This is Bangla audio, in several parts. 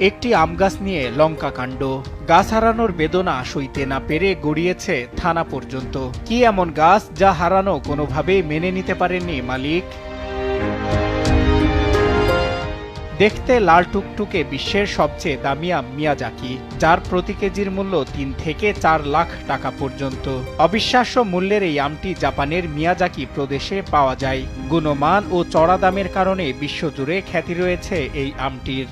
একটি আম গাছ নিয়ে লঙ্কা কাণ্ড। গাছ হারানোর বেদনা সইতে না পেরে গড়িয়েছে থানা পর্যন্ত। কি এমন গাছ যা হারানো কোনোভাবেই মেনে নিতে পারেননি মালিক? দেখতে লাল টুকটুকে বিশ্বের সবচেয়ে দামি আম মিয়াজাকি, যার প্রতি কেজির মূল্য ৩ থেকে ৪ লাখ টাকা পর্যন্ত। অবিশ্বাস্য মূল্যের এই আমটি জাপানের মিয়াজাকি প্রদেশে পাওয়া যায়। গুণমান ও চড়া দামের কারণে বিশ্বজুড়ে খ্যাতি রয়েছে এই আমটির।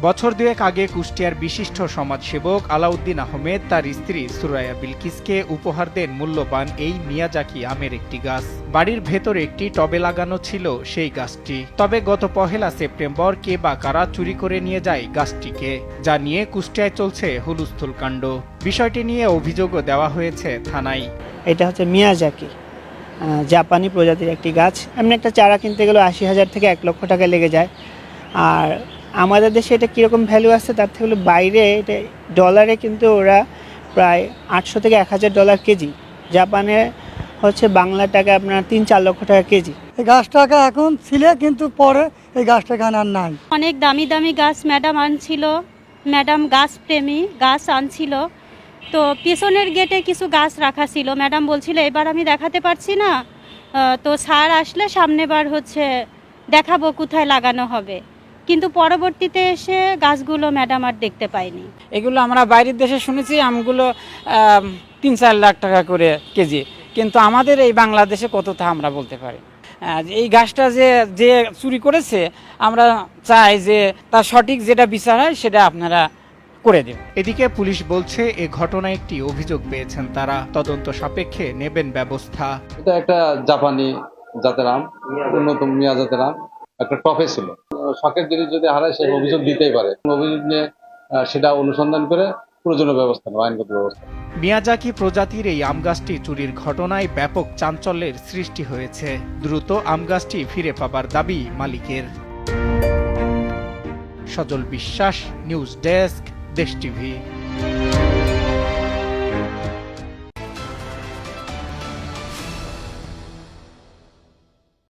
বছর দুয়েক আগে কুষ্টিয়ার বিশিষ্ট সমাজসেবক আলাউদ্দিন আহমেদ তার স্ত্রী সুরাইয়া বিলকিসকে উপহার দেন মূল্যবান এই মিয়াজাকি আমের একটি গাছ। বাড়ির ভেতরে একটি টবে লাগানো ছিল সেই গাছটি। তবে গত ১ সেপ্টেম্বর কে বা কারা চুরি করে নিয়ে যায় গাছটিকে, যা নিয়ে কুষ্টিয়ায় চলছে হুলস্থুল কাণ্ড। বিষয়টি নিয়ে অভিযোগও দেওয়া হয়েছে থানায়। এটা হচ্ছে মিয়াজাকি, জাপানি প্রজাতির একটি গাছ। এমনি একটা চারা কিনতে গেলে ৮০,০০০ থেকে ১ লক্ষ টাকা লেগে যায়। আর আমাদের দেশে এটা কীরকম ভ্যালু আছে তার থেকে বাইরে এটা ডলারে কিন্তু ওরা প্রায় ৮০০ থেকে ১,০০০ ডলার কেজি। জাপানে হচ্ছে বাংলা টাকা আপনার ৩-৪ লক্ষ টাকা কেজি। এই গাছটাকে এখন ছিল, কিন্তু পরে এই গাছটা এখানে আর নাই। অনেক দামি দামি গাছ ম্যাডাম আনছিল, ম্যাডাম গাছ প্রেমী, গাছ আনছিল। তো পিছনের গেটে কিছু গাছ রাখা ছিল, ম্যাডাম বলছিল এবার আমি দেখাতে পারছি না, তো স্যার আসলে সামনেবার হচ্ছে দেখাবো কোথায় লাগানো হবে। কিন্তু পরবর্তীতে এসে গাছগুলো ম্যাডাম আর দেখতে পাইনি। এগুলো আমরা বাইরের দেশে শুনেছি আমগুলো ৩-৪ লাখ টাকা করে কেজি, কিন্তু আমাদের এই বাংলাদেশে কত তা আমরা বলতে পারি। এই গাছটা যে চুরি করেছে, আমরা চাই যে তার সঠিক যেটা বিচার হয় সেটা আপনারা করে দেন। এদিকে পুলিশ বলছে এ ঘটনায় একটি অভিযোগ পেয়েছেন তারা, তদন্ত সাপেক্ষে নেবেন ব্যবস্থা। এটা একটা জাপানি জাতের আম, উন্নত মিয়া জাতের আম, একটা টপে ছিল। শখের জিনিস যদি হারায় সে অভিযোগ দিতেই পারে। অভিযোগ নিয়ে সেটা অনুসন্ধান করে প্রয়োজনীয় ব্যবস্থা নেওয়া, আইনগত ব্যবস্থা। মিয়াজাকি প্রজাতির এই আম গাছটি চুরির ঘটনায় ব্যাপক চাঞ্চল্যের সৃষ্টি হয়েছে। দ্রুত আম গাছটি ফিরে পাবার দাবি মালিকের। সজল বিশ্বাস, নিউজ ডেস্ক, দেশ টিভি।